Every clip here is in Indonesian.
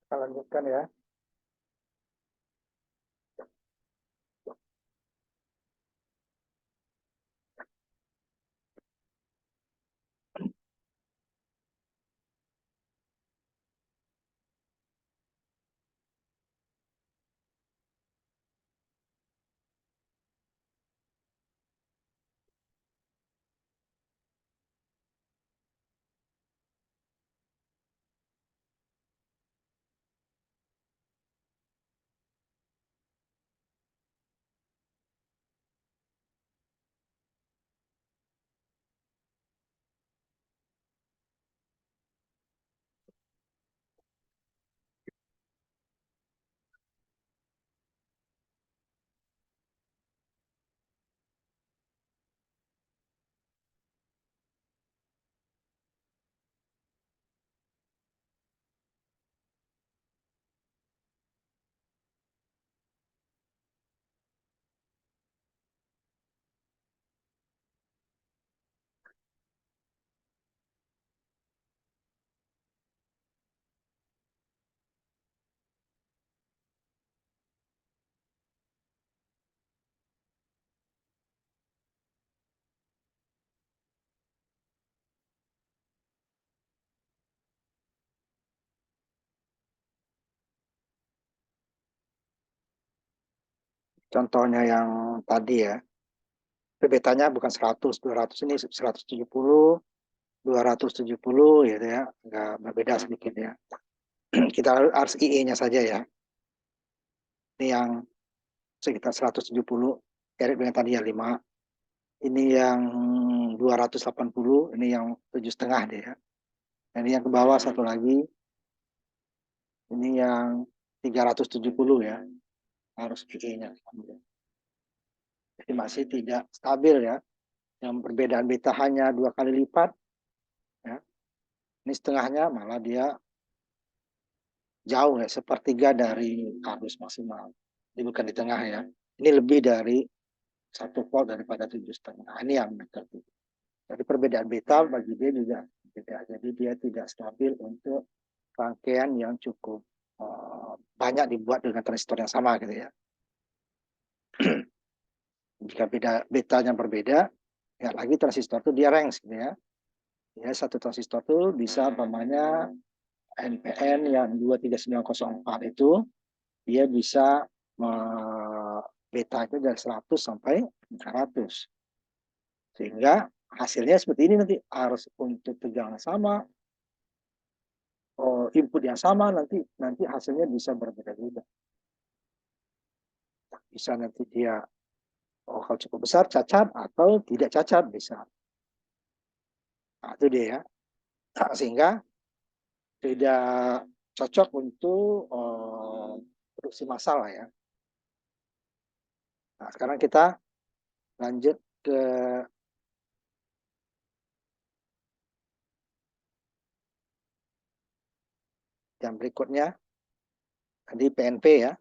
Kita lanjutkan ya. Contohnya yang tadi ya, betanya bukan 100, 200, ini 170, 270 gitu ya, nggak berbeda sedikit ya. Kita harus IE-nya saja ya. Ini yang sekitar 170, kayak dengan tadi ya 5. Ini yang 280, ini yang 7,5 deh ya. Ini yang ke bawah satu lagi, ini yang 370 ya, harus IE-nya. Jadi masih tidak stabil ya. Yang perbedaan beta hanya 2 kali lipat, ya. Ini setengahnya malah dia jauh ya, sepertiga dari arus maksimal. Ini bukan di tengah ya. Ini lebih dari 1 volt daripada 7,5. Ini yang tertentu. Jadi perbedaan beta bagi dia juga beda. Jadi dia tidak stabil untuk rangkaian yang cukup banyak dibuat dengan transistor yang sama gitu ya. Jika betanya berbeda, ya lagi transistor itu dia range gitu ya. Ya, satu transistor itu bisa umpamanya NPN yang 23904 itu dia bisa beta itu dari 100 sampai 400. Sehingga hasilnya seperti ini nanti, harus untuk tegangan sama, input yang sama, nanti hasilnya bisa berbeda-beda. Bisa nanti dia kalau cukup besar cacat atau tidak cacat bisa. Nah, itu dia ya. Sehingga tidak cocok untuk produksi massal ya. Nah, sekarang kita lanjut ke yang berikutnya. Tadi PNP ya.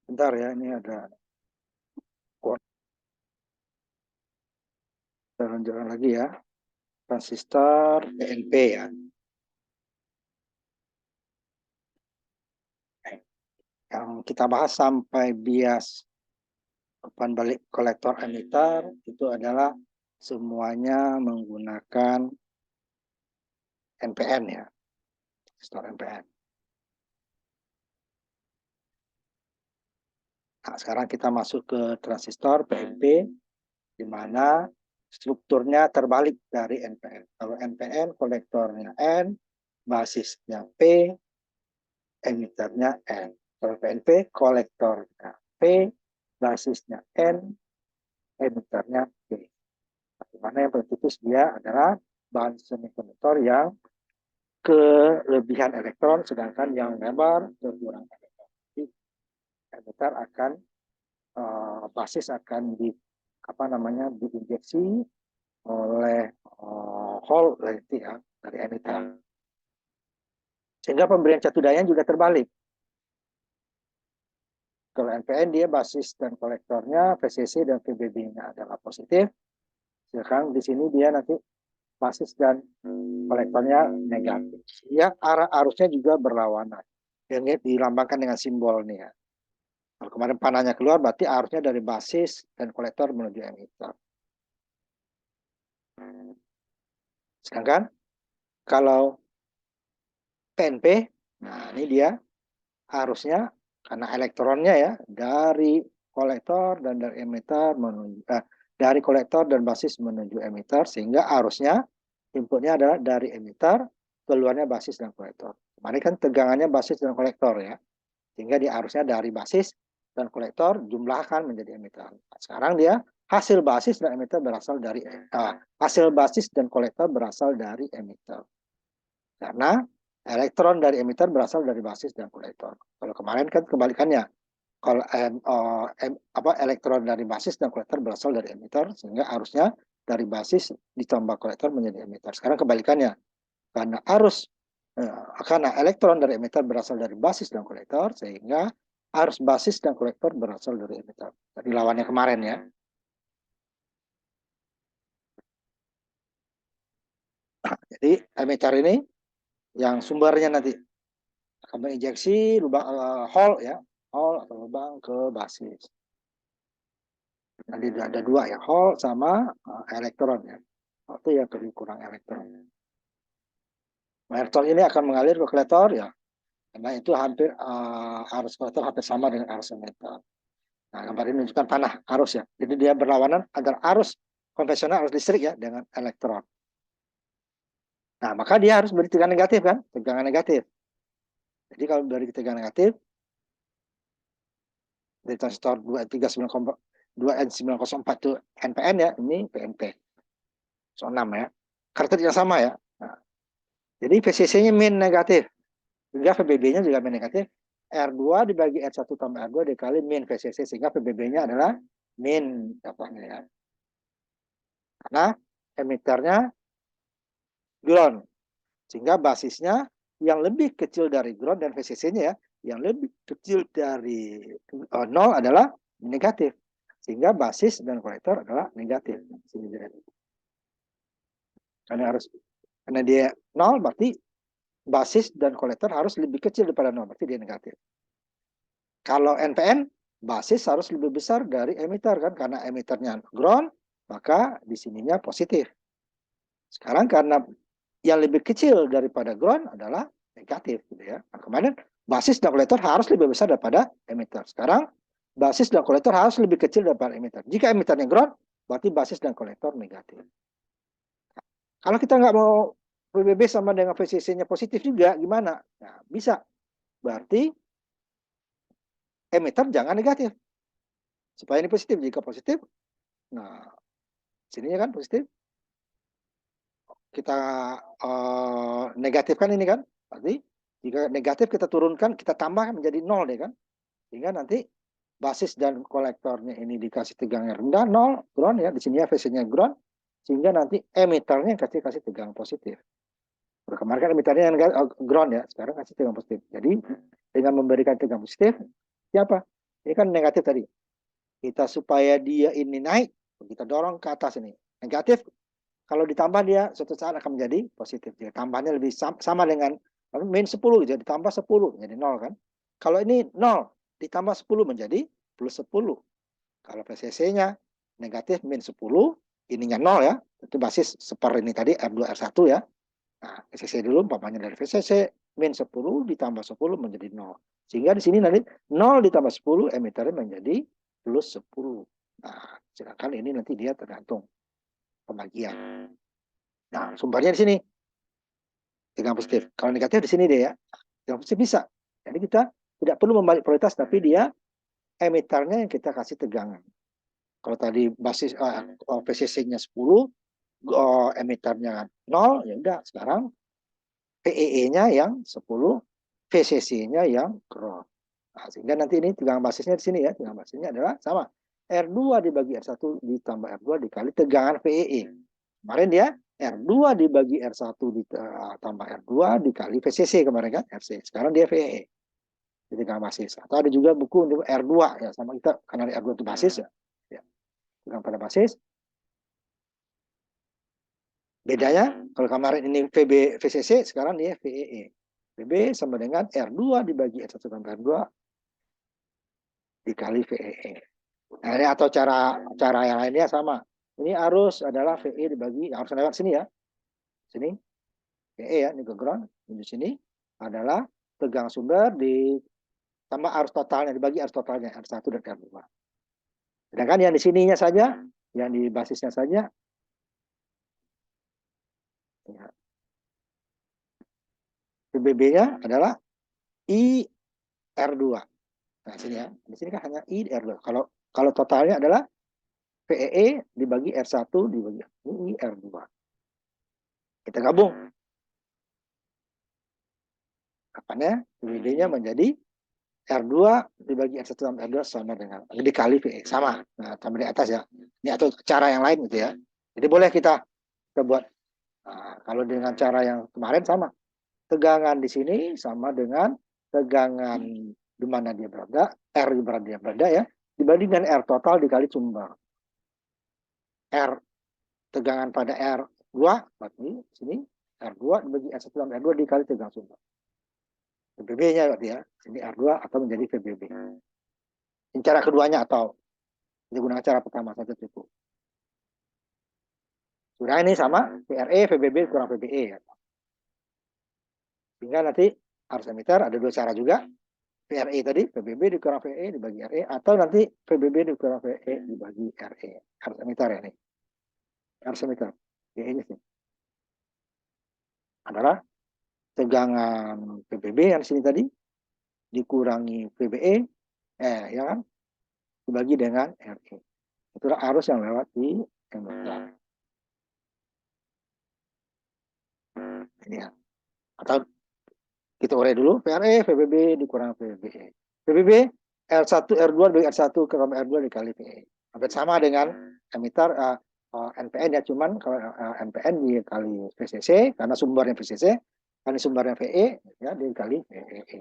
Bentar ya, ini ada Kita lanjutkan lagi ya. Transistor PNP ya. Yang kita bahas sampai bias umpan balik kolektor emitter itu adalah semuanya menggunakan NPN ya. Transistor NPN. Nah, sekarang kita masuk ke transistor PNP, di mana strukturnya terbalik dari NPN. Kalau NPN kolektornya N, basisnya P, emiternya N. Kalau PNP kolektornya P, basisnya N, emiternya P. Dimana yang bertipis dia adalah bahan semikonduktor yang kelebihan elektron, sedangkan yang lebar kekurangan elektron. Jadi emiter akan basis akan diinjeksi oleh hole ya, dari emitter. Sehingga pemberian catu daya juga terbalik. Kalau NPN dia basis dan kolektornya VCC dan VBB-nya adalah positif. Sekarang di sini dia nanti basis dan kolektornya negatif. Ya, arah arusnya juga berlawanan. Yang dilambangkan dengan simbol nih ya. Kalau kemarin panahnya keluar, berarti arusnya dari basis dan kolektor menuju emitter. Sedangkan kalau PNP, nah ini dia arusnya karena elektronnya ya dari kolektor dan dari emitter menuju dari kolektor dan basis menuju emitter, sehingga arusnya inputnya adalah dari emitter, keluarnya basis dan kolektor. Kemarin kan tegangannya basis dan kolektor ya, sehingga dia arusnya dari basis dan kolektor jumlahkan menjadi emitter. Sekarang dia hasil basis dan emitter berasal dari hasil basis dan kolektor berasal dari emitter. Karena elektron dari emitter berasal dari basis dan kolektor. Kalau kemarin kan kebalikannya. Kalau elektron dari basis dan kolektor berasal dari emitter, sehingga arusnya dari basis ditambah kolektor menjadi emitter. Sekarang kebalikannya. Karena elektron dari emitter berasal dari basis dan kolektor, sehingga arus basis dan kolektor berasal dari emitter. Jadi lawannya kemarin ya. Jadi emitter ini yang sumbernya nanti akan menginjeksi lubang hole ya, hole atau lubang ke basis. Nanti ada dua ya, hole sama elektron ya. Itu yang kurang elektron. Elektron ini akan mengalir ke kolektor ya, karena itu hampir arus kolektor hampir sama dengan arus emitter. Nah, gambar ini menunjukkan panah arus ya. Jadi dia berlawanan antara arus konvensional, arus listrik ya, dengan elektron. Nah, maka dia harus beri tegangan negatif kan, tegangan negatif. Jadi kalau dari tegangan negatif, dari transistor 2N904 itu NPN ya, ini PNP. So 6 ya. Karakteristik yang sama ya. Nah, jadi VCC-nya min negatif. Sehingga VBB-nya juga min negatif. R2 dibagi R1 tambah R2 dikali min VCC. Sehingga VBB-nya adalah min. Dapatnya ya. Karena emiternya ground. Sehingga basisnya yang lebih kecil dari ground dan VCC-nya ya, yang lebih kecil dari 0 adalah negatif. Sehingga basis dan kolektor adalah negatif. Karena dia 0 berarti basis dan kolektor harus lebih kecil daripada 0, berarti dia negatif. Kalau NPN, basis harus lebih besar dari emitter kan, karena emitternya ground, maka di sininya positif. Sekarang karena yang lebih kecil daripada ground adalah negatif gitu ya. Nah, kemarin basis dan kolektor harus lebih besar daripada emitter. Sekarang basis dan kolektor harus lebih kecil daripada emitter. Jika emitternya ground, berarti basis dan kolektor negatif. Kalau kita nggak mau PBB sama dengan VCC-nya positif juga, gimana? Nah, bisa. Berarti emitter jangan negatif. Supaya ini positif. Jika positif, nah, sininya kan positif. Kita negatifkan ini kan. Berarti jika negatif kita turunkan, kita tambah menjadi 0 deh kan. Sehingga nanti basis dan kolektornya ini dikasih tegangan rendah, 0, ground ya. Di sini ya VC-nya ground. Sehingga nanti emitternya kasih tegangan positif. Kemarin kan emitternya yang ground ya, sekarang kasih tegangan positif. Jadi dengan memberikan tegangan positif, siapa? Ini kan negatif tadi. Kita supaya dia ini naik, kita dorong ke atas ini. Negatif, kalau ditambah dia suatu saat akan menjadi positif. Jadi tambahnya lebih sama dengan min 10, jadi ditambah 10, jadi 0 kan. Kalau ini 0, ditambah 10 menjadi plus 10. Kalau VCC-nya negatif min 10, ininya 0 ya, itu basis seper ini tadi R2, R1 ya. Nah, VCC dulu, umpamanya dari VCC, min 10 ditambah 10 menjadi 0. Sehingga di sini nanti 0 ditambah 10, emiternya menjadi plus 10. Nah, sedangkan ini nanti dia tergantung pembagian. Nah, sumbernya di sini, tegangan positif. Kalau negatif di sini deh ya, tegangan positif bisa. Jadi kita tidak perlu membalik prioritas, tapi dia emiternya yang kita kasih tegangan. Kalau tadi basis VCC-nya 10, emiternya 0, ya udah sekarang PEE-nya yang 10, VCC-nya yang ground. Nah, sehingga nanti ini tegangan basisnya di sini ya, tegangan basisnya adalah sama. R2 dibagi R1 ditambah R2 dikali tegangan VEE. Kemarin dia R2 dibagi R1 ditambah R2 dikali VCC kemarin kan, RC. Sekarang dia VEE. Jadi tegangan basis. Atau ada juga buku untuk R2 ya, sama kita karena R2 itu basis ya. Tegangan pada basis. Bedanya, kalau kemarin ini VCC, sekarang dia VEE. VB sama dengan R2 dibagi R1 tambah R2 dikali VEE. Nah, ini atau cara yang lainnya sama. Ini arus adalah VE dibagi, harus lewat sini ya. Sini, VE ya, ini ke ground. Di sini adalah tegangan sumber tambah arus totalnya, dibagi arus totalnya, R1 dan R2. Sedangkan yang di sininya saja, yang di basisnya saja, ya, PBB-nya adalah I R2. Nah, sini ya. Di sini kan hanya I R2. Kalau totalnya adalah VEE dibagi R1 dibagi I R2. Kita gabung. Apanya? PBB-nya menjadi R2 dibagi R1 tambah R2 sama dengan dikali VE. Sama. Nah, tambah di atas ya. Ini atau cara yang lain gitu ya. Jadi boleh kita buat. Nah, kalau dengan cara yang kemarin sama. Tegangan di sini sama dengan tegangan di mana dia berada, R di mana dia berada ya, dibanding dengan R total dikali sumber. R tegangan pada R2, berarti sini R2 dibagi R1 tambah R2 dikali tegangan sumber. VBB-nya berarti ya, sini R2 atau menjadi VBB. Ini cara keduanya atau digunakan cara pertama saja cukup. Sudah ini sama, VRE, VBB kurang VBE ya. Sehingga nanti arus emitter ada dua cara juga. VRE tadi, VBB dikurang VE dibagi RE, atau nanti VBB dikurang VE dibagi RE. Arus emitter ya nih. Arus emitter. Ya, ini sih. Adalah tegangan VBB yang sini tadi, dikurangi VBE, ya kan? Dibagi dengan RE. Itulah arus yang lewat di emitter. Ini ya. Atau kita urai dulu, VRE, VBB dikurang VBE. VBB, R1, R2 dibagi R1 ke R2 dikali VE. Hampir sama dengan emitter NPN ya, cuman kalau NPN dikali VCC, karena sumbernya VCC, karena sumbernya VE, ya dikali VEE.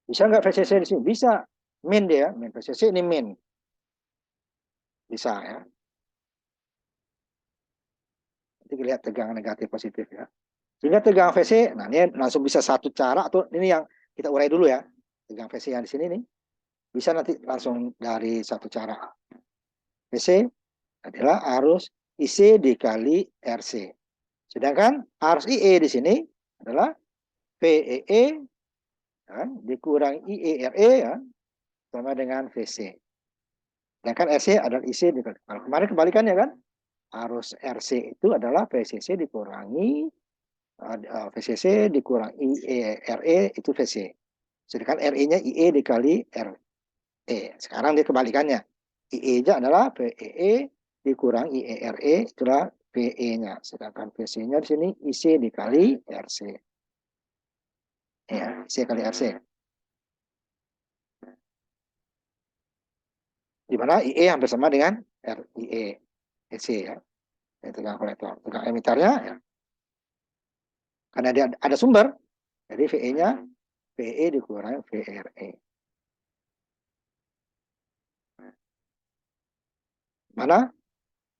Bisa nggak VCC di sini? Bisa. Min dia, min VCC ini min. Bisa ya. Nanti lihat tegangan negatif positif ya. Sehingga tegangan VC, nah ini langsung bisa satu cara, atau ini yang kita urai dulu ya. Tegangan VC yang di sini nih. Bisa nanti langsung dari satu cara. VC adalah arus IC dikali RC. Sedangkan arus IE di sini adalah VEE kan, dikurang IERE ya, sama dengan VC. Sedangkan RC adalah IC dikali. Kalau kemarin kebalikannya kan, arus RC itu adalah VCC dikurangi VCC dikurangi IERE itu VC. Sedangkan RE-nya IE dikali RE. Sekarang dia kebalikannya. IE-nya adalah VEE dikurang IERE, itulah VE-nya. Sedangkan VC-nya di sini IC dikali RC. Ya, IC kali RC. Di mana IE hampir sama dengan RIE. EC ya. Tegangan kolektor. Tegangan emiternya ya. Karena dia ada sumber, jadi VE-nya VE dikurangi VRE. Mana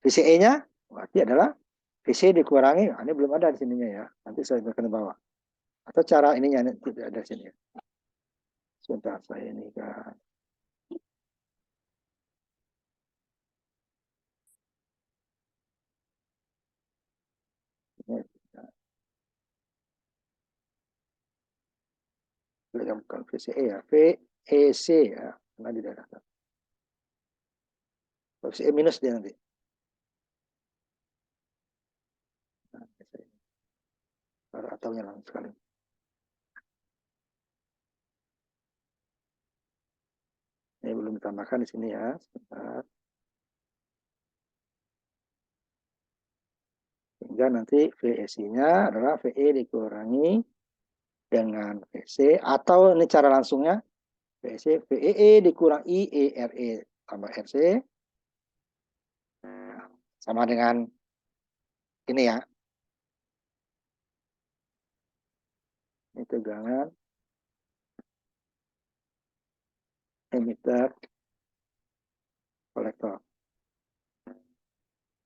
VCE-nya berarti adalah VC dikurangi, ini belum ada di sininya ya. Nanti saya akan bawa. Atau cara ininya tidak ada di sini. Sebentar saya ini kan. Bukan VCE ya, VEC ya. Nah, di daerah. VCE minus dia nanti. Nah, ataunya langsung sekali. Ini belum ditambahkan di sini ya. Sebentar. Sehingga nanti VEC-nya adalah VE dikurangi dengan VC, atau ini cara langsungnya VC, VEE dikurang IERE tambah RC sama dengan ini ya. Ini tegangan emitter kolektor.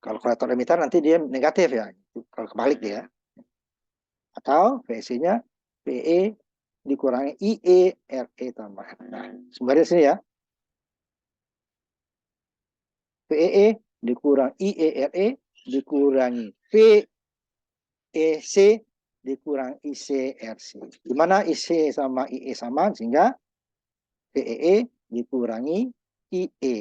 Kalau kolektor emitter nanti dia negatif ya. Kalau kebalik dia. Atau VC-nya VE dikurangi IERE tambah. Nah, sumbernya sini ya. VEE dikurang IERE dikurangi VEC dikurang ICRC. Di mana IC sama IE sama, sehingga VEE dikurangi IE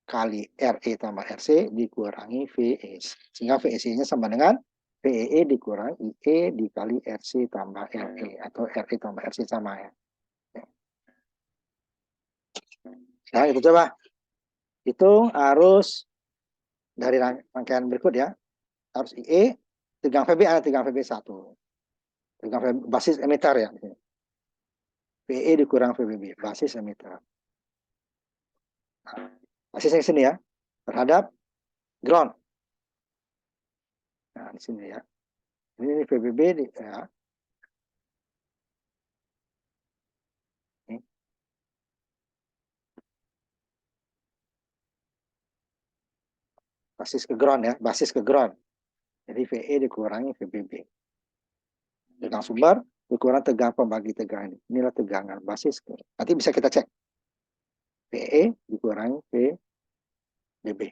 kali RE tambah RC dikurangi VEC. Sehingga VEC-nya sama dengan VEE dikurangi IE dikali RC tambah RE. Atau RE tambah RC sama ya. Nah, itu coba. Hitung arus dari rangkaian berikut ya. Arus IE, tegang VB ada tegang VB 1. Tegang VB, basis emitter ya. VE dikurang VBB, basis emitter. Nah, basisnya ke sini ya. Terhadap ground. Nah, di sini ya. Ini VBB ya. Ini. Basis ke ground ya, basis ke ground. Jadi VE dikurangi VBB. Tegang sumber dikurang tegang pembagi tegangan ini. Inilah tegangan basis ke. Nanti bisa kita cek. VE dikurangi VBB.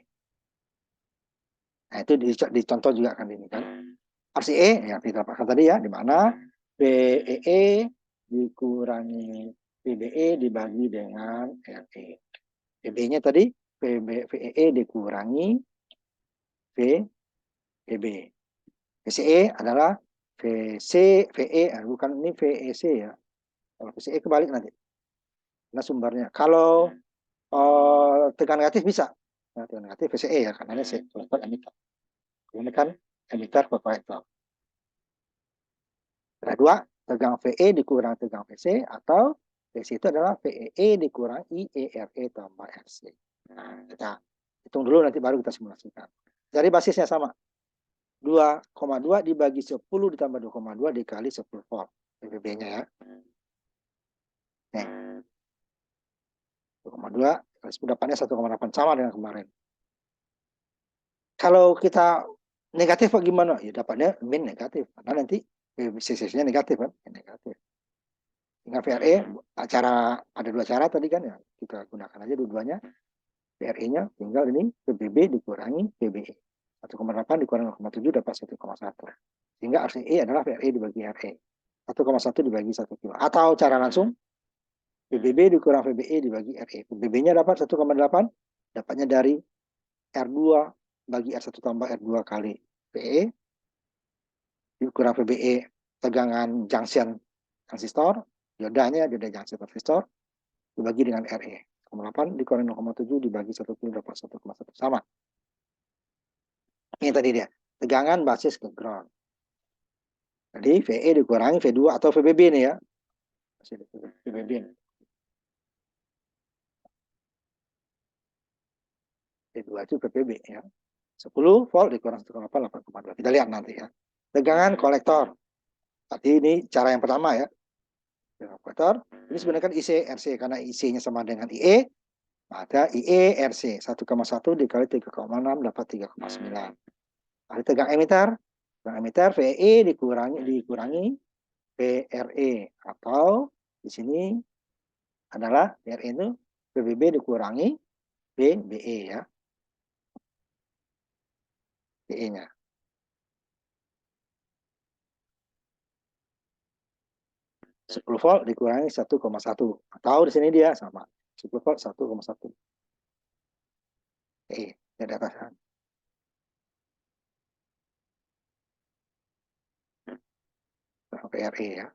Nah, itu dicontoh juga kan ini kan. RCE yang kita dapatkan tadi ya, di mana VEE dikurangi VBE dibagi dengan RE. VB-nya tadi VEE dikurangi VBB. VCE adalah VC, VE, bukan ini VEC ya. Kalau VCE kebalik nanti. Nah sumbernya. Kalau tegangan negatif bisa. Nah, tegangan negatif VCE ya, karena ini kolektor emitter. Ini kan emitter ke kolektor. Ada dua, tegang VE dikurang tegang VC, atau VC itu adalah VEE dikurang IERE tambah RC. Nah, kita hitung dulu nanti baru kita simulasikan. Dari basisnya sama. 2,2 dibagi 10 ditambah 2,2 dikali 10 volt. PBB-nya ya. Nih. 2,2 kali 10 dapatnya 1,8 sama dengan kemarin. Kalau kita negatif bagaimana? Ya dapatnya min negatif. Karena nanti CC-nya negatif kan? Negatif. Dengan VRE ada dua cara tadi kan ya. Kita gunakan aja dua-duanya. VRE-nya tinggal ini PBB dikurangi PBE. 1,8 dikurangi 0,7 dapat 1,1. Sehingga RCE adalah VRE dibagi RE. 1,1 dibagi 1 kilo. Atau cara langsung, PBB dikurang VBE dibagi RE. PBB-nya dapat 1,8, dapatnya dari R2 bagi R1 tambah R2 kali VE, dikurang VBE tegangan junction transistor, diodanya dioda junction transistor, dibagi dengan RE. 0,8 dikurangi 0,7 dibagi 1 kilo dapat 1,1. Sama. Ini tadi dia, tegangan basis ke ground. Jadi VE dikurangi V2 atau VBB nih ya. VBB nih. V2 itu VBB ya. 10 volt dikurang 1,8, 8,2. Kita lihat nanti ya. Tegangan kolektor. Tadi ini cara yang pertama ya. Tegangan kolektor. Ini sebenarnya kan IC, RC. Karena IC-nya sama dengan IE. Maka IE RC 1,1 dikali 3,6 dapat 3,9. Ada tegang emitter VE dikurangi VRE, atau di sini adalah VRE itu VBB dikurangi VBE ya, VE-nya. Sepuluh volt dikurangi 1,1, atau di sini dia sama 10 volt 1,1. Di atas kan. VRE ya.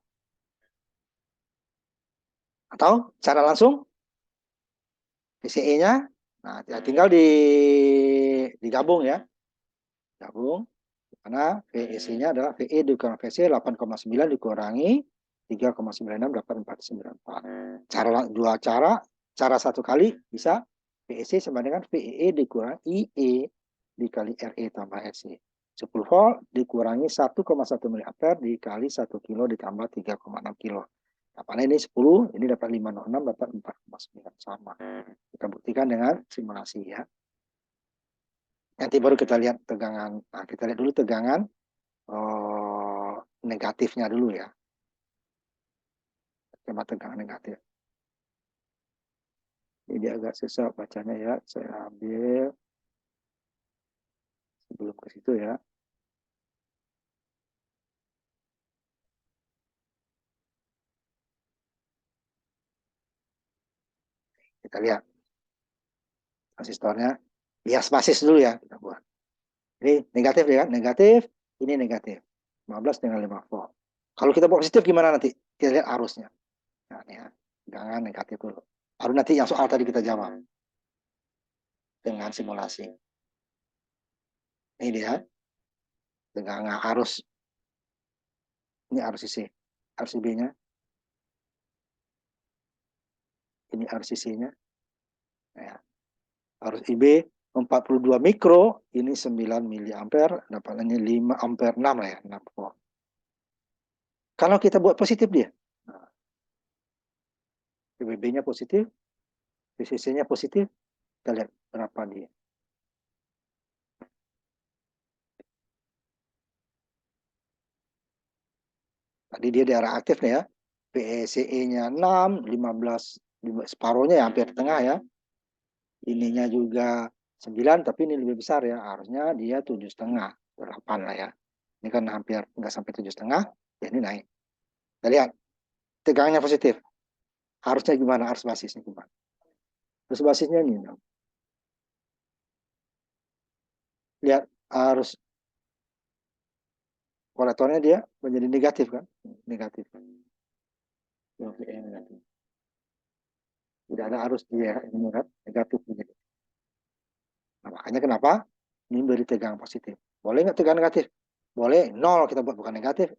Atau cara langsung VCE-nya, nah tinggal digabung ya, gabung. Karena VEC-nya adalah VE dikurangi VC 8,9 dikurangi 3,96 dapat 494. Cara satu kali bisa VEC sama dengan VEE dikurangi IE dikali RE tambah RC. 10 volt dikurangi 1,1 mA dikali 1 kilo ditambah 3,6 kilo. Dapatnya ini 10, ini dapat 506, dapat 4,9 sama. Kita buktikan dengan simulasi ya. Nanti baru kita lihat tegangan. Nah, kita lihat dulu tegangan negatifnya dulu ya. Coba tegangan negatif. Ini dia agak susah bacanya ya. Saya ambil sebelum ke situ ya. Kita lihat resistornya. Bias basis dulu ya kita buat. Ini negatif ya, negatif. Ini negatif. 15 dengan 5 volt. Kalau kita buat positif gimana nanti? Kita lihat arusnya. Nah, ini ya. Tegangan negatif dulu. Baru nanti yang soal tadi kita jawab dengan simulasi. Ini dia. Tegangan arus. Ini arus isi. Arus IB-nya. Ini arus isi-nya. Ya. Arus IB 42 mikro, ini 9 miliampere, dapatnya 5 ampere 6 lah ya, 6 volt. Kalau kita buat positif dia, nah, PBB-nya positif, VCC-nya positif, kita lihat berapa dia. Tadi dia daerah aktif nih ya, PECE-nya 6, 15, separuhnya ya, hampir tengah ya. Ininya juga 9, tapi ini lebih besar ya, harusnya dia 7,5, 8 lah ya. Ini kan hampir nggak sampai 7,5, ya ini naik. Kita lihat, tegangannya positif. Harusnya gimana? Arus basisnya gimana? Arus basisnya ini. Lihat arus kolektornya dia menjadi negatif kan? Negatif. Negatif. Tidak ada arus dia ini kan? Negatif menjadi. Nah, makanya kenapa? Ini beri tegangan positif. Boleh nggak tegangan negatif? Boleh. 0 kita buat bukan negatif.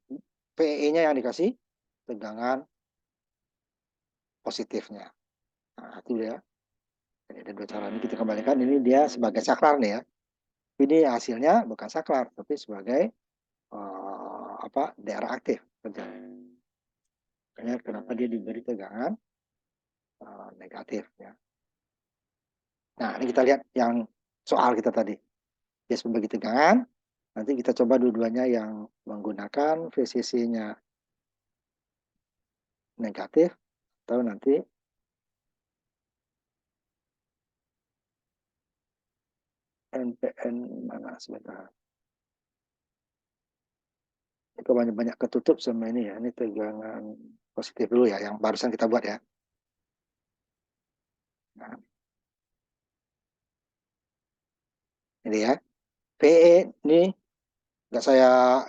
PE-nya yang dikasih tegangan positifnya. Nah, itu ya. Jadi ada dua cara ini kita kembalikan. Ini dia sebagai saklar nih ya. Ini hasilnya bukan saklar, tapi sebagai daerah aktif. Makanya kenapa dia diberi tegangan negatif ya. Nah, ini kita lihat yang soal kita tadi. Bias membagi tegangan. Nanti kita coba dua-duanya yang menggunakan VCC-nya negatif, atau nanti NPN mana sebentar. Itu banyak-banyak ketutup sama ini ya. Ini tegangan positif dulu ya, yang barusan kita buat ya. Nah, ini ya. PE ini nggak saya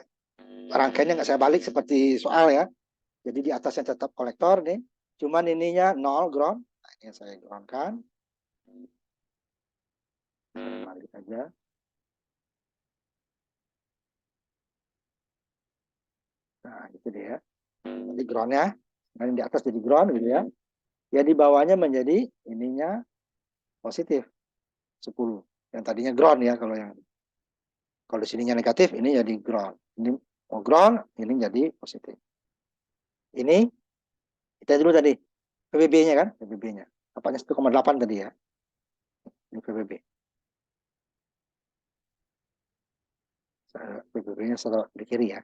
rangkainya nggak saya balik seperti soal ya. Jadi di atasnya tetap kolektor nih. Cuman ininya 0 ground. Nah, ini saya groundkan. Balik aja. Nah, itu dia. Jadi groundnya. Nah, di atas jadi ground gitu ya. Ya di bawahnya menjadi ininya positif 10. Yang tadinya ground ya kalau sininya negatif ini jadi ground. Ini ground, ini jadi positif. Ini kita dulu tadi PBB-nya kan, PBB-nya. Dapatnya 1,8 tadi ya. Ini PBB. PBB-nya selalu di kiri ya.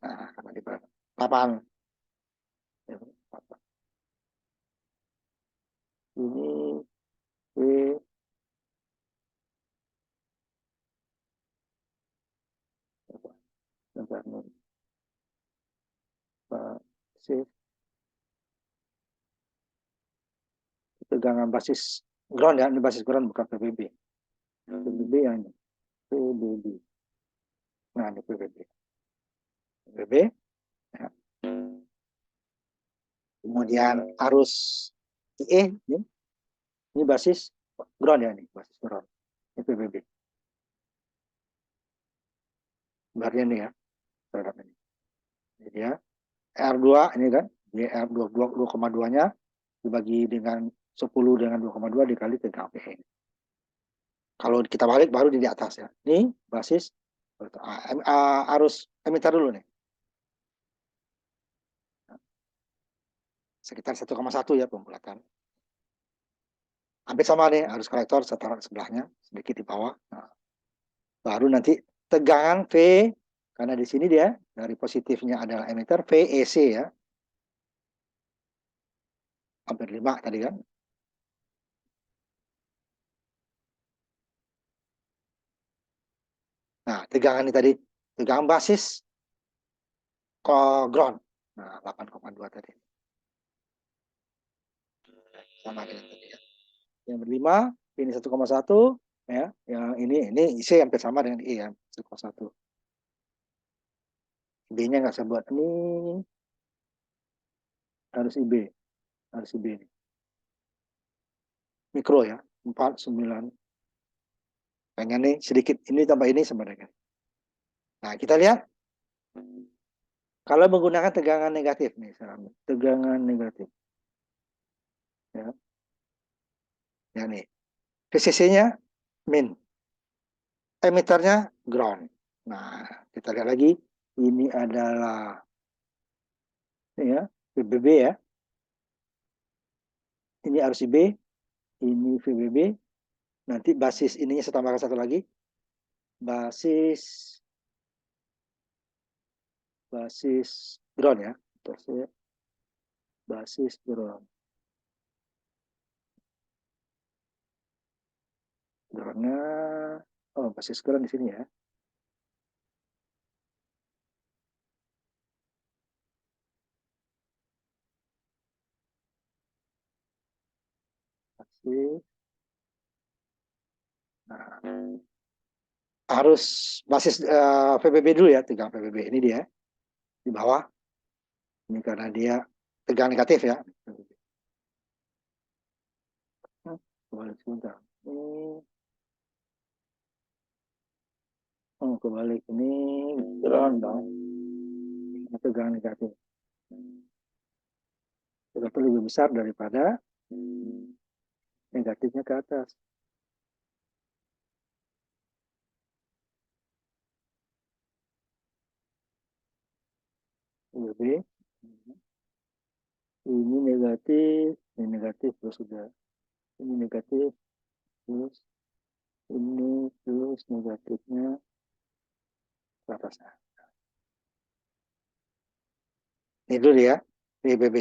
Nah, karena di papan. Ini P basis tegangan basis ground ya, ini basis ground bukan PBB. PBB yang ini. PBB. Nah, ini PBB. PBB. Ya. Kemudian arus IE, ini basis ground ya, ini basis ground. Ini PBB. Gambarnya ini ya, terhadap ini. Jadi ya, R2 ini kan, R2 2,2-nya dibagi dengan 10 dengan 2,2 dikali tegangan PE. Kalau kita balik baru di atas ya. Ini basis arus emitter dulu nih. Sekitar 1,1 ya pembulatan. Hampir sama nih arus kolektor setara sebelahnya, sedikit di bawah. Nah, baru nanti tegangan V, karena di sini dia dari positifnya adalah emitter, VEC ya. Hampir 5 tadi kan. Nah, tegangan ini tadi, tegangan basis ground. Nah, 8,2 tadi. Sama dengan tadi ya. Yang berlima, ini 1,1 ya. Yang ini IC hampir sama dengan I ya, 1,1. B-nya nggak saya buat. Ini harus IB. Harus IB ini. Mikro ya, 49. Pengen nih sedikit, ini tambah ini sama dengan. Nah, kita lihat. Kalau menggunakan tegangan negatif nih, tegangan negatif. Ya. Ya nih. VCC-nya min. Emitternya ground. Nah, kita lihat lagi. Ini adalah ini ya, PBB ya. Ini arus IB, ini VBB. Nanti basis ininya saya tambahkan satu lagi. Basis ground ya. Basis ground. Groundnya, oh basis ground di sini ya. Basis. Nah, harus basis PBB dulu ya, tegangan PBB ini dia di bawah. Ini karena dia tegangan negatif ya. Kebalik sebentar. Kebalik ini ground dong. Tegangan negatif. Tetapi lebih besar daripada negatifnya ke atas. PBB. Ini negatif terus sudah. Ini negatif terus ini terus negatifnya ke atasnya. Ini dulu ya, PBB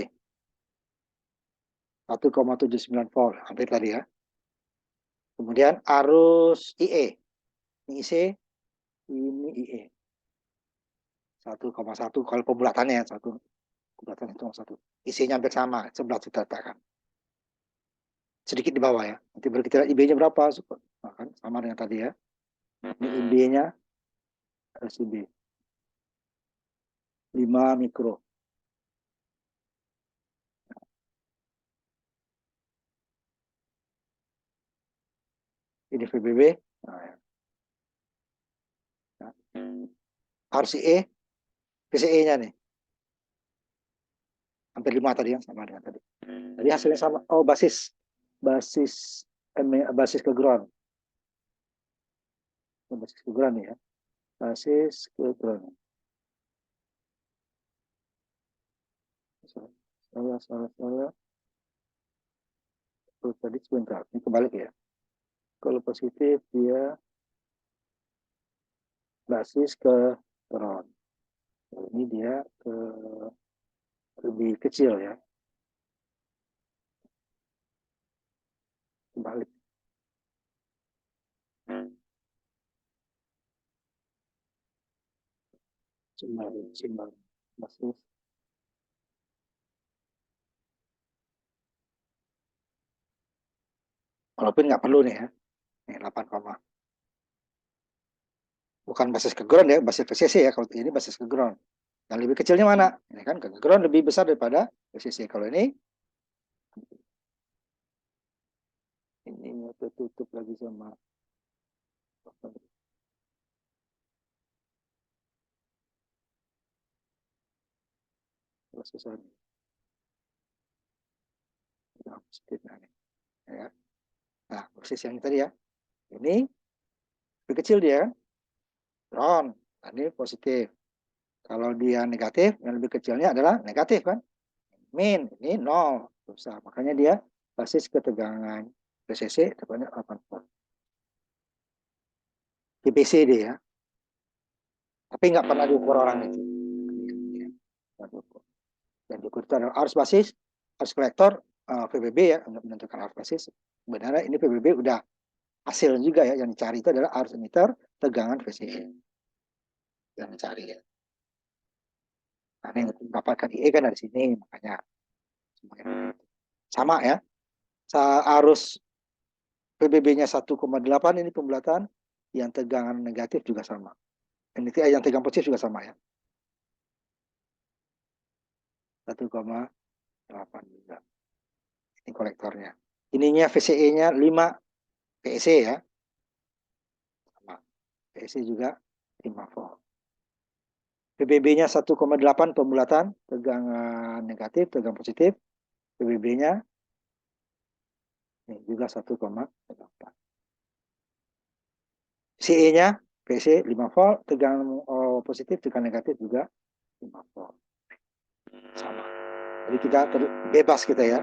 1,79 volt hampir tadi ya. Kemudian arus IE, ini IC, ini IE 1,1 kalau pembulatannya satu pembulatan itu 1. IC-nya hampir sama, 11 kita letakkan. Sedikit di bawah ya. Nanti baru kita lihat IB-nya berapa, nah, kan sama dengan tadi ya. Ini IB-nya arus IB 5 mikro. Ini VBB. Nah, ya. Nah. RCE, PCE-nya nih. Hampir 5 tadi yang sama dengan tadi. Jadi hasilnya sama. Oh, basis ke ground. Basis ke ground ya. Basis ke ground. Salah. Terus tadi sebentar, ini kebalik ya. Kalau positif dia basis ke ground. Ini dia ke lebih kecil ya, kebalik. Simbol basis. Walaupun nggak perlu nih ya. Ini 8, bukan basis ke ground ya, basis PCC ya. Kalau ini basis ke ground. Yang lebih kecilnya mana? Ini kan ke ground lebih besar daripada PCC. Kalau ini tertutup lagi sama basis ini. Ya. Nah, basis yang tadi ya. Ini lebih kecil dia kan? Ground. Nah, ini positif. Kalau dia negatif, yang lebih kecilnya adalah negatif kan? Min, ini 0. Susah. Makanya dia basis ketegangan PCC tepatnya 8 volt. Di PCD ya. Tapi nggak pernah diukur orang itu. Dan diukur itu adalah arus basis, arus kolektor, VBB ya, untuk menentukan arus basis. Sebenarnya ini VBB udah hasil juga ya, yang dicari itu adalah arus emitter, tegangan PCE. Yang dicari ya. Nah, ini mendapatkan IE kan dari sini, makanya sama ya. Arus PBB-nya 1,8 ini pembulatan, yang tegangan negatif juga sama. Yang tegangan positif juga sama ya. 1,8 juga. Ini kolektornya. Ininya VCE-nya 5 PEC ya. Sama. PEC juga 5 volt. PBB-nya 1,8 pembulatan, tegangan negatif, tegangan positif. PBB-nya juga 1,8. CE-nya PC 5 volt, tegangan positif, tegangan negatif juga 5 volt. Sama. Jadi kita bebas kita ya.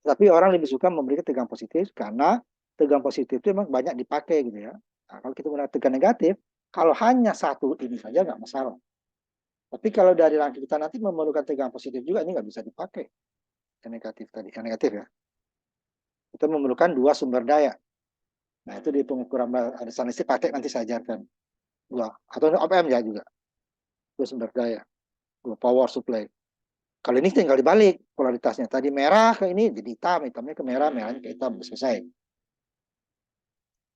Tapi orang lebih suka memberikan tegangan positif karena tegangan positif itu memang banyak dipakai gitu ya. Nah, kalau kita menggunakan tegangan negatif, kalau hanya satu ini saja nggak masalah. Tapi kalau dari rangka kita nanti memerlukan tegangan positif juga, ini nggak bisa dipakai. Yang negatif tadi, yang negatif ya. Kita memerlukan 2 sumber daya. Nah, itu di pengukuran ada statistik pakai nanti saya ajarkan. 2. Atau OPM ya juga. 2 sumber daya. 2 power supply. Kalau ini tinggal dibalik polaritasnya. Tadi merah ke ini jadi hitam, hitamnya ke merah, merahnya ke hitam, selesai.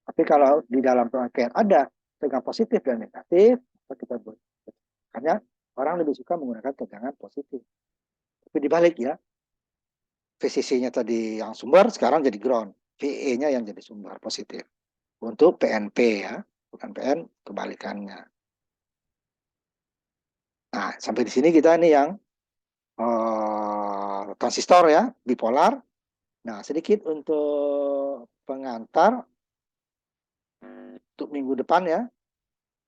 Tapi kalau di dalam rangkaian ada tegangan positif dan negatif, maka kita buat. Makanya orang lebih suka menggunakan tegangan positif. Tapi dibalik ya, VCC-nya tadi yang sumber, sekarang jadi ground. VE-nya yang jadi sumber positif. Untuk PNP ya, bukan PN, kebalikannya. Nah, sampai di sini kita ini yang transistor ya, bipolar. Nah, sedikit untuk pengantar untuk minggu depan ya,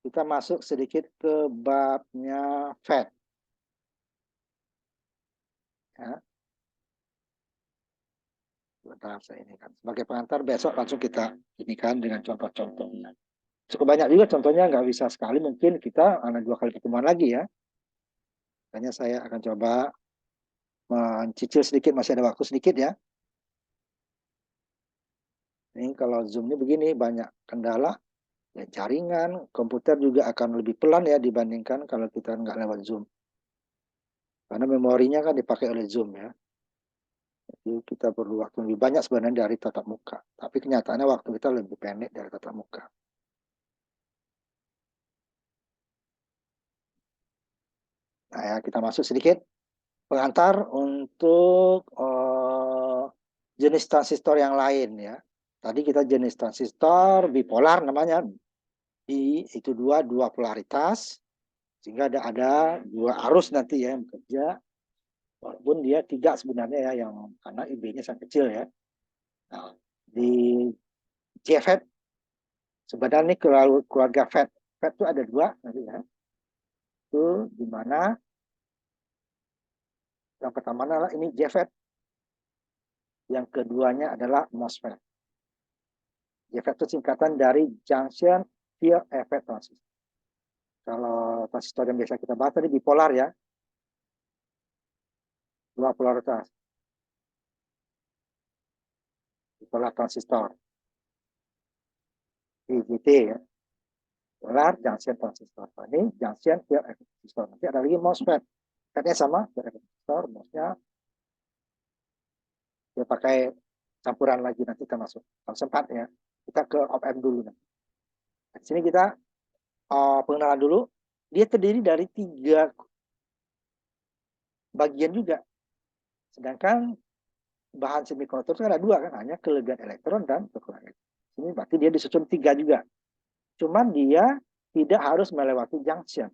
kita masuk sedikit ke babnya FET. Ya. Bentar, saya ini kan. Sebagai pengantar, besok langsung kita ini kan dengan contoh-contohnya. Cukup banyak juga contohnya, nggak bisa sekali, mungkin kita ada 2 kali pertemuan lagi ya. Makanya saya akan coba mencicil sedikit, masih ada waktu sedikit ya. Ini kalau Zoom ini begini, banyak kendala. Ya, jaringan, komputer juga akan lebih pelan ya dibandingkan kalau kita nggak lewat Zoom. Karena memorinya kan dipakai oleh Zoom ya. Jadi kita perlu waktu lebih banyak sebenarnya dari tatap muka. Tapi kenyataannya waktu kita lebih pendek dari tatap muka. Nah ya, kita masuk sedikit pengantar untuk jenis transistor yang lain ya. Tadi kita jenis transistor bipolar namanya. Itu dua polaritas. Sehingga ada 2 arus nanti ya yang bekerja. Walaupun dia 3 sebenarnya ya, yang karena IB-nya sangat kecil ya. Nah, di JFET sebenarnya ini keluarga FET. FET itu ada 2 nanti ya. Itu di mana yang pertama adalah ini JFET. yang keduanya adalah MOSFET. JFET itu singkatan dari Junction Field Effect Transistor. Kalau transistor yang biasa kita bahas tadi bipolar ya, dua polaritas. Bipolar transistor, BJT ya, polar junction transistor. Ini junction field effect transistor. Nanti ada lagi MOSFET. Katanya sama, field effect transistor, MOSnya dia pakai campuran lagi nanti kita masuk. Kalau sempat ya, kita ke op-amp dulu. Nah, di sini kita pengenalan dulu. Dia terdiri dari 3 bagian juga. Sedangkan bahan semikonduktor itu ada 2 kan, hanya kelebihan elektron dan kekurangan. Ini berarti dia disusun 3 juga. Cuman dia tidak harus melewati junction.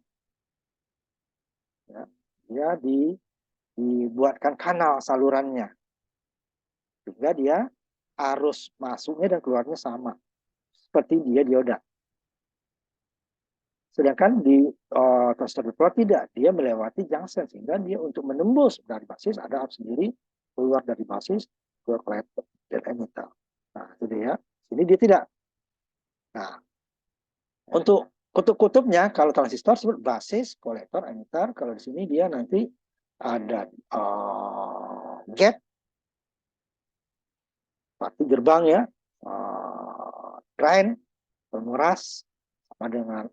Ya, dia dibuatkan kanal salurannya. Sehingga dia arus masuknya dan keluarnya sama. Seperti dia dioda. Sedangkan di transistor bipolar tidak, dia melewati junction sehingga dia untuk menembus dari basis ada arus sendiri, keluar dari basis ke kolektor dan emitter. Nah, itu dia. Sini dia tidak. Nah, untuk kutub-kutubnya kalau transistor disebut basis, kolektor, emitter. Kalau di sini dia nanti ada gate, berarti gerbang ya, drain, penguras, sama dengan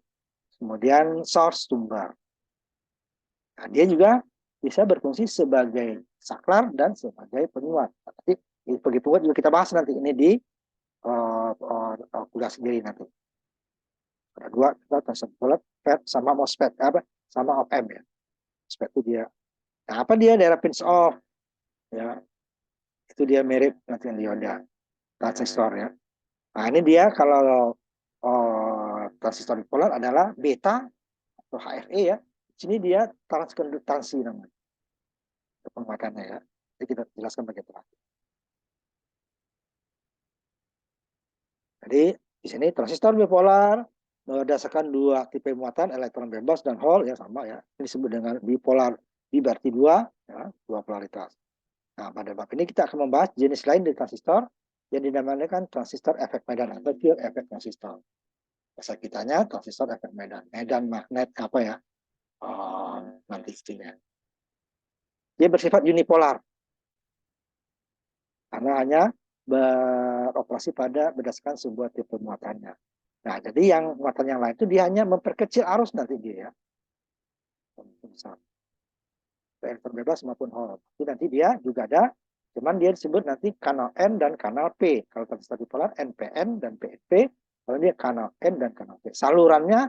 kemudian source sumber. Nah, dia juga bisa berfungsi sebagai saklar dan sebagai penguat. Tapi sebagai penguat juga kita bahas nanti ini di kuliah sendiri nanti. Ada 2 kita transistor FET sama MOSFET apa sama op-amp ya. MOSFET itu dia. Nah, apa dia daerah pinch off ya. Itu dia mirip nanti yang dioda transistor ya. Nah, ini dia kalau transistor bipolar adalah beta atau HFE ya. Di sini dia transkonduktasi namanya. Penguatannya ya. Jadi kita jelaskan bagian terakhir. Jadi di sini transistor bipolar berdasarkan 2 tipe muatan, elektron bebas dan hole ya sama ya. Ini disebut dengan bipolar. Bi berarti 2 ya, 2 polaritas. Nah, pada bab ini kita akan membahas jenis lain dari transistor yang dinamakan transistor efek medan atau field effect transistor. Bahasa kitanya transistor efek medan. Medan magnet apa ya? Nanti istinya. Dia bersifat unipolar. Karena hanya beroperasi pada berdasarkan sebuah tipe muatannya. Nah, jadi yang muatan yang lain itu dia hanya memperkecil arus nanti dia ya. Elektron bebas maupun hole. Jadi nanti dia juga ada, cuman dia disebut nanti kanal N dan kanal P. Kalau transistor bipolar NPN dan PNP, kalau dia kanal N dan kanal P. Salurannya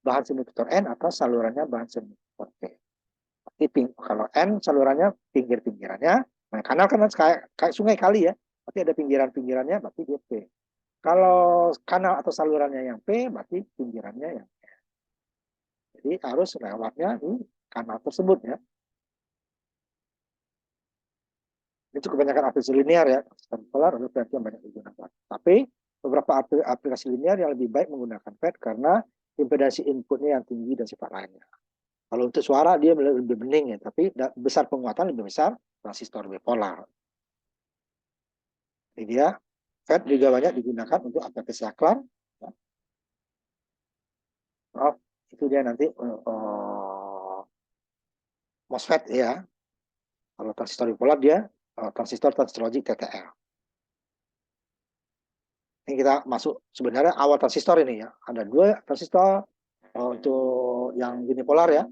bahan semikonduktor N atau salurannya bahan semikonduktor P. Kalau N salurannya pinggir-pinggirannya, nah kanal kan kayak sungai kali ya, berarti ada pinggiran-pinggirannya, berarti dia P. Kalau kanal atau salurannya yang P, berarti pinggirannya yang P. Jadi harus lewatnya di kanal tersebut ya. Itu kebanyakan aplikasi linear ya, polar atau FET yang banyak digunakan. Tapi beberapa aplikasi linear yang lebih baik menggunakan FET karena impedansi inputnya yang tinggi dan sifat lainnya. Kalau untuk suara dia lebih bening ya, tapi besar penguatan lebih besar transistor bipolar. Jadi dia FET juga banyak digunakan untuk aplikasi saklar. Ya. Oh, itu dia nanti MOSFET ya. Kalau transistor bipolar dia transistor logic TTL. Ini kita masuk sebenarnya awal transistor ini ya. Ada 2 transistor untuk yang unipolar ya.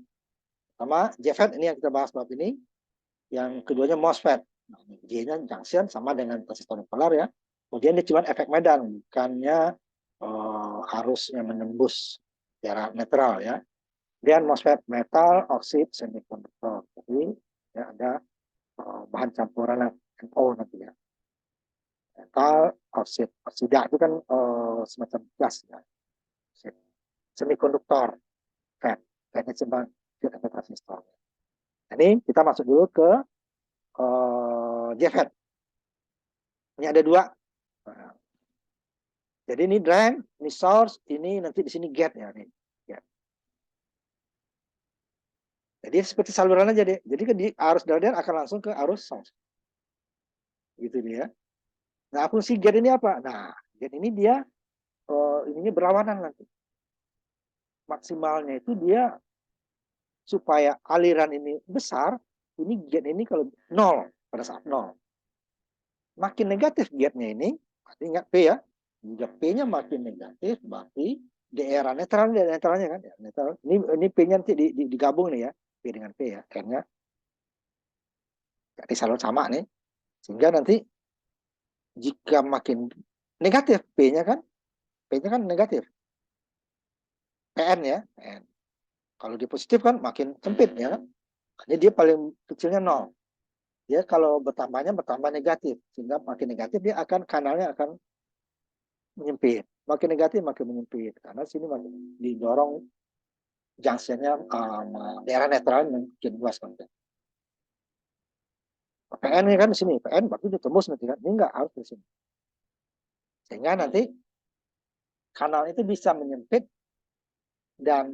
Sama JFET ini yang kita bahas bab ini. Yang keduanya MOSFET. Nah, J-nya junction sama dengan transistor bipolar ya. Kemudian dia cuma efek medan, bukannya arus yang menembus secara netral ya. Kemudian MOSFET metal, oksid, semikonduktor. Jadi ya, ada bahan campuran NO nanti ya. Metal, oksid, oksida itu kan semacam gas ya. Semikonduktor, FET, FET sebagai transistor. Ini kita masuk dulu ke JFET. Ini ada 2. Nah, jadi ini drain, ini source, ini nanti di sini gate ya nih. Ya. Jadi seperti saluran aja deh. Jadi arus dari akan langsung ke arus source. gitu dia. Nah, fungsi gate ini apa? Nah, gate ini dia ininya berlawanan nanti. Maksimalnya itu dia supaya aliran ini besar, ini gate ini kalau nol pada saat nol. Makin negatif gate-nya ini, berarti ingat P ya. Jika P-nya makin negatif, berarti daerah netralnya kan, ya, netral. Ini P-nya nanti digabung nih ya, P dengan P ya, N-nya. Jadi selalu sama nih, sehingga nanti jika makin negatif P-nya kan, P-nya kan negatif, PN ya, PN. Kalau dia positif kan makin sempit ya kan, jadi dia paling kecilnya nol. Dia kalau bertambahnya bertambah negatif, sehingga makin negatif dia akan kanalnya akan menyempit. Makin negatif makin menyempit karena sini makin didorong junctionnya daerah netral makin luas kan. PN ini kan di sini, PN berarti ditembus nanti kan. Ini enggak harus di sini. Sehingga nanti kanal itu bisa menyempit dan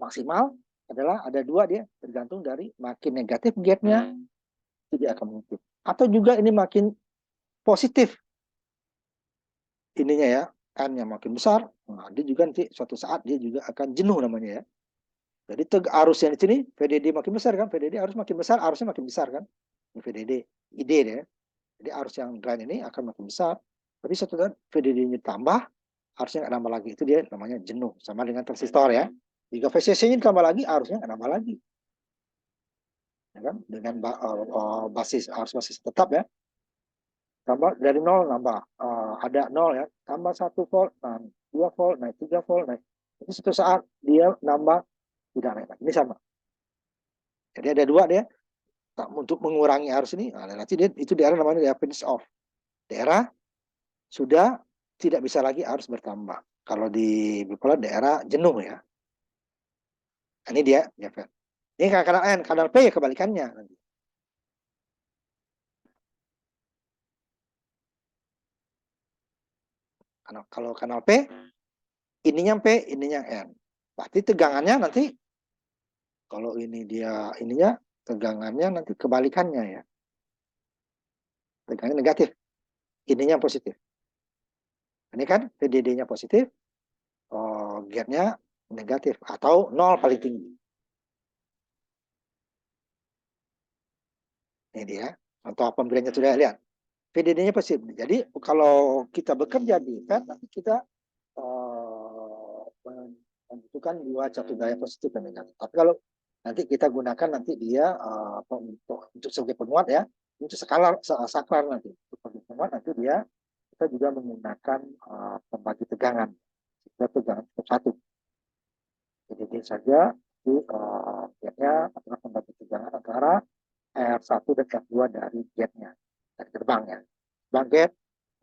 maksimal adalah ada dua dia, tergantung dari makin negatif gate-nya itu dia akan menyempit. Atau juga ini makin positif ininya ya, N-nya makin besar, nah, dia juga nanti suatu saat dia juga akan jenuh namanya ya. Jadi arus yang di sini VDD makin besar kan, VDD harus makin besar, arusnya makin besar kan. Ini VDD, ide deh. Jadi arus yang drain ini akan makin besar. Tapi suatu saat VDD-nya tambah, arusnya nggak nambah lagi. Itu dia namanya jenuh. Sama dengan transistor ya. Jika VCC-nya tambah lagi, arusnya nggak nambah lagi. Ya kan? Dengan basis arus basis tetap ya. Tambah dari nol nambah ada nol ya, tambah 1 volt, nah, 2 volt, naik 3 volt, naik. Itu suatu saat dia nambah tidak naik. Ini sama. Jadi ada dua dia untuk mengurangi arus ini. Nah, nanti dia itu daerah namanya daerah finish off. Daerah sudah tidak bisa lagi arus bertambah. Kalau di bipolar daerah jenuh ya. Nah, ini dia ya. Ini kanal N, kanal P ya kebalikannya nanti. Kalau kanal P, ininya P, ininya N. Berarti tegangannya nanti kalau ini dia ininya tegangannya nanti kebalikannya ya. Tegangannya negatif, ininya positif. Ini kan VDD-nya positif, gate-nya negatif atau nol paling tinggi. Ini dia. Contoh pembeliannya sudah lihat. VDD-nya positif. Jadi kalau kita bekerja di FET, nanti kita membutuhkan dua satu daya positif dan negatif. Tapi kalau nanti kita gunakan nanti dia untuk sebagai penguat ya, untuk saklar nanti. Untuk sebagai penguat nanti dia kita juga menggunakan pembagi tegangan. Kita tegangan cukup satu. Jadi ini saja di gate-nya adalah pembagi tegangan antara R1 dan R2 dari gate-nya, dari gerbangnya. Gerbang gate,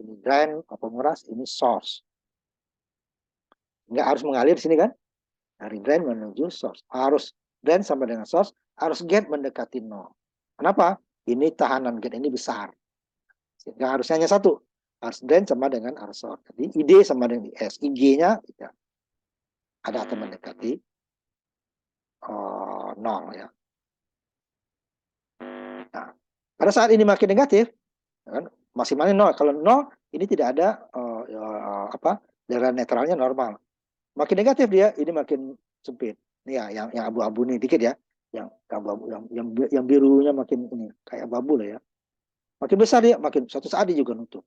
ini drain, penguras, ini source. Nggak harus mengalir di sini kan? Dari drain menuju source. Arus drain sama dengan source, arus gate mendekati nol. Kenapa? Ini tahanan gate ini besar. Sehingga harusnya hanya satu. Arus drain sama dengan arus source. Jadi ID sama dengan IS. IG-nya tidak ada atau mendekati nol ya. Nah, pada saat ini makin negatif, kan, maksimalnya nol. Kalau nol, ini tidak ada daerah netralnya normal. Makin negatif dia, ini makin sempit. Ini ya, yang abu-abu nih dikit ya, yang abu-abu, yang birunya makin ini kayak abu lah ya. Makin besar dia, makin suatu saat dia juga nutup.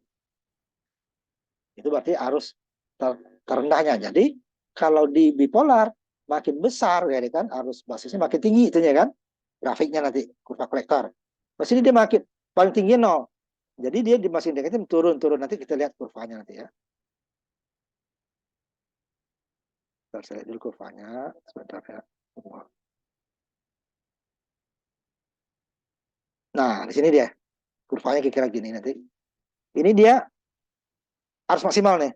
Itu berarti arus terendahnya. Jadi kalau di bipolar makin besar ya kan, arus basisnya makin tinggi itunya kan, grafiknya nanti kurva kolektor. Pas ini dia makin paling tinggi nol. Jadi dia di masih negatif turun nanti kita lihat kurvanya nanti ya. Saya lihat dulu kurvanya sebentar ya. Nah, di sini dia. Kurvanya kira-kira gini nanti. Ini dia harus maksimal nih.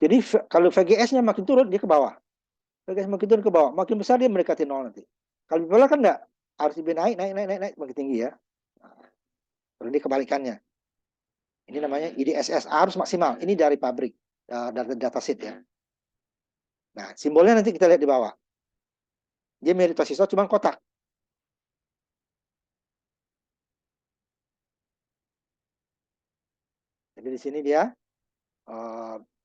Jadi kalau VGS-nya makin turun, dia ke bawah. VGS makin turun ke bawah. Makin besar dia mendekati nol nanti. Kalau bipolar kan enggak. Harus lebih naik, makin tinggi ya. Nah, ini kebalikannya. Ini namanya IDSS, harus maksimal. Ini dari pabrik, dari datasheet ya. Nah, simbolnya nanti kita lihat di bawah. Dia mirip transistor, cuma kotak. Jadi di sini dia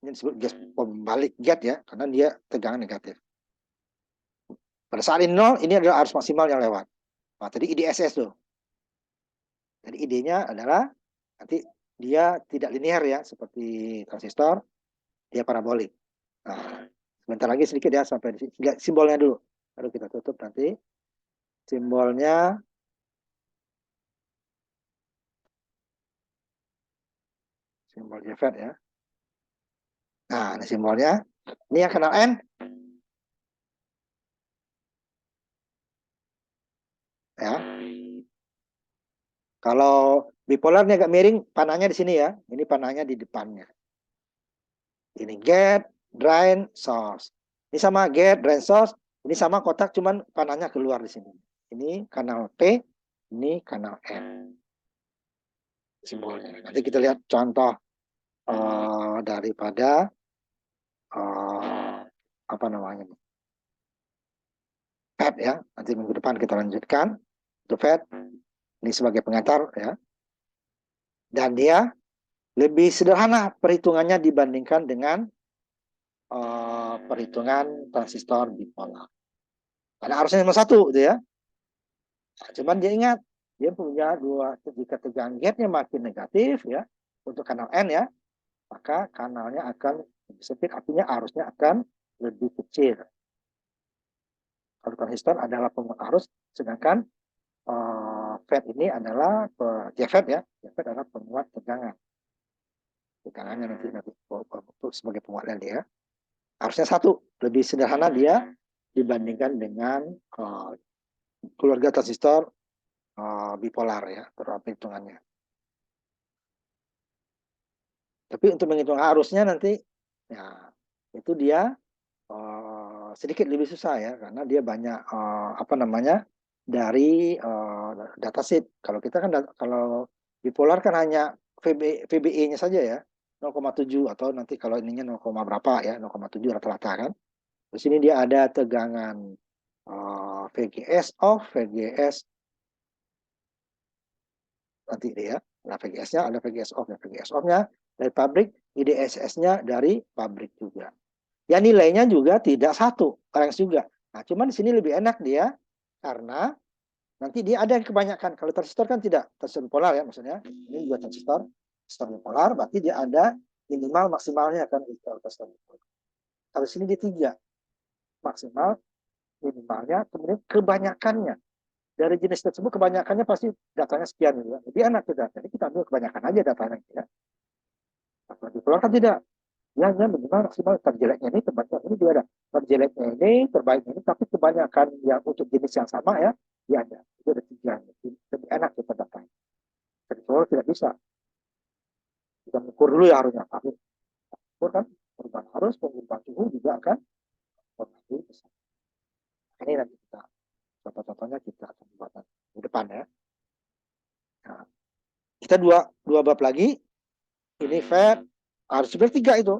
ini disebut gas pembalik gate ya, karena dia tegangan negatif. Pada saat ini 0, ini adalah arus maksimal yang lewat. Nah, tadi IDSS tuh. Jadi idenya adalah nanti dia tidak linear ya, seperti transistor, dia parabolik. Nah, sebentar lagi sedikit ya sampai di sini. Lihat simbolnya dulu. Lalu kita tutup nanti. Simbolnya simbol JFET ya. Nah, ini simbolnya. Ini yang kenal N. Ya. Kalau bipolar ini agak miring, panahnya di sini ya. Ini panahnya di depannya. Ini gate, drain, source. Ini sama gate, drain, source. Ini sama kotak, cuman panahnya keluar di sini. Ini kanal P, ini kanal N. Simbolnya. Nanti kita lihat contoh daripada apa namanya, FET ya. Nanti minggu depan kita lanjutkan untuk FET. Ini sebagai pengantar ya. Dan dia lebih sederhana perhitungannya dibandingkan dengan perhitungan transistor bipolar. Karena arusnya cuma satu gitu ya. Nah, cuman dia ingat, dia punya dua, jika tegangan gate-nya makin negatif ya, untuk kanal N ya, maka kanalnya akan lebih sempit, artinya arusnya akan lebih kecil. Kalau transistor adalah penguat arus, sedangkan FET ini adalah JFET ya, JFET adalah penguat tegangan. Tegangannya nanti sebagai penguatnya dia. Harusnya satu, lebih sederhana dia dibandingkan dengan keluarga transistor bipolar ya, perhitungannya. Tapi untuk menghitung arusnya nanti, ya itu dia sedikit lebih susah ya, karena dia banyak apa namanya, dari datasheet. Kalau kita kan kalau bipolar kan hanya VBE-nya saja ya, 0,7 atau nanti kalau ininya 0, berapa ya, 0,7 rata-rata kan. Di sini dia ada tegangan VGS off, VGS nanti dia, ada VGS-nya, ada VGS off, VGS off-nya dari pabrik, IDSS-nya dari pabrik juga. Ya nilainya juga tidak satu, range juga. Nah, cuman di sini lebih enak dia karena nanti dia ada yang kebanyakan. Kalau transistor kan tidak, transistor polar ya maksudnya. Ini juga transistor polar, berarti dia ada minimal maksimalnya kan transistor. Kalau sini dia 3 maksimal, minimalnya, kemudian kebanyakannya. Dari jenis tersebut kebanyakannya pasti datanya sekian gitu ya. Lebih enak kita. Jadi kita ambil kebanyakan aja datanya ya. Kalau di polar kan tidak. Ya, minimal maksimal terjeleknya ini, terbaiknya ini juga ada. Terjeleknya ini, terbaiknya ini, tapi kebanyakan yang untuk jenis yang sama ya, dia ada. Itu ada 3. Lebih enak kita datang. Jadi kalau tidak bisa, kita mengukur dulu ya harusnya. Tapi ukur kan, perubahan arus, perubahan suhu juga akan mempengaruhi besar. Ini nanti kita, contoh-contohnya kita akan buat di depan ya. Nah, kita dua bab lagi. Ini FET, harus sebenarnya 3 itu.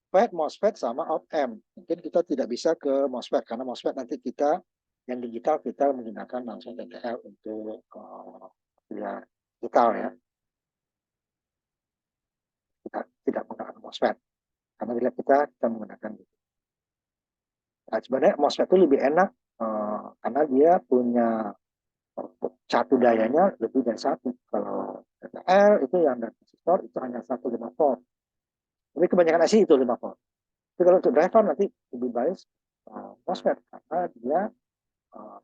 FET, MOSFET, sama op-amp. Mungkin kita tidak bisa ke MOSFET, karena MOSFET nanti kita, yang digital kita menggunakan langsung TTL untuk ya, digital ya. Kita tidak menggunakan MOSFET. Karena bila kita menggunakan gitu. Nah, sebenarnya MOSFET itu lebih enak karena dia punya satu dayanya lebih dari 1. Kalau TTL itu yang dari transistor itu hanya 1,5 volt. Tapi kebanyakan IC itu 5 volt. Tapi kalau untuk driver nanti lebih baik MOSFET karena dia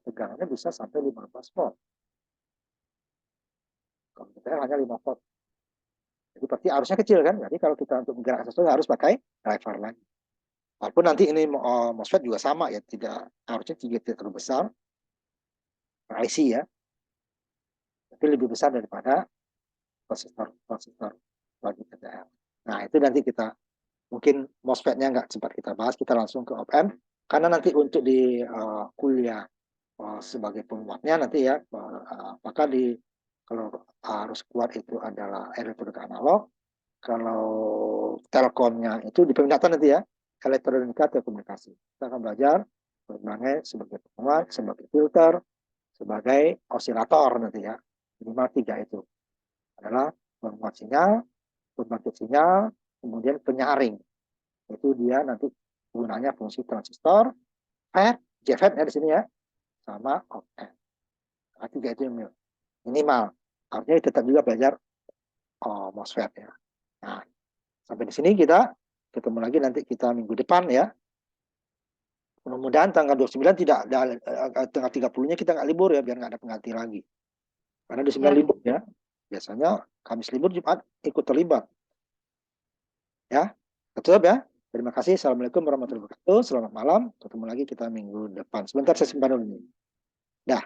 tegangannya bisa sampai 15 volt. Kalau kita hanya 5 volt. Jadi pasti arusnya kecil kan. Jadi kalau kita untuk menggerakkan sesuatu harus pakai driver lagi. Walaupun nanti ini MOSFET juga sama ya, tidak arusnya tidak terlalu besar. IC ya. Tapi lebih besar daripada transistor bagi TTL. Nah, itu nanti kita mungkin MOSFET-nya nggak sempat kita bahas, kita langsung ke op-amp. Karena nanti untuk di kuliah sebagai penguatnya nanti ya, apakah kalau arus kuat itu adalah elektronika analog, kalau telkomnya itu di peminatan nanti ya, elektronika telekomunikasi. Kita akan belajar berbagai sebagai penguat, sebagai filter, sebagai osilator nanti ya. Minimal 3 itu adalah penguat sinyal, pembangkit sinyal, kemudian penyaring. Itu dia nanti gunanya fungsi transistor, FET, JFET ya di sini ya, sama op-amp. Nah, tiga itu yang minimal. Artinya tetap juga belajar MOSFET ya. Nah, sampai di sini kita ketemu lagi nanti kita minggu depan ya. Mudah-mudahan tanggal 29 tidak ada, tanggal 30-nya kita nggak libur ya, biar nggak ada pengganti lagi. Karena 29 libur ya. Biasanya Kamis libur, Jumat ikut terlibat. Ya, tetap ya. Terima kasih. Assalamualaikum warahmatullahi wabarakatuh. Selamat malam. Ketemu lagi kita minggu depan. Sebentar saya simpan dulu. Dah.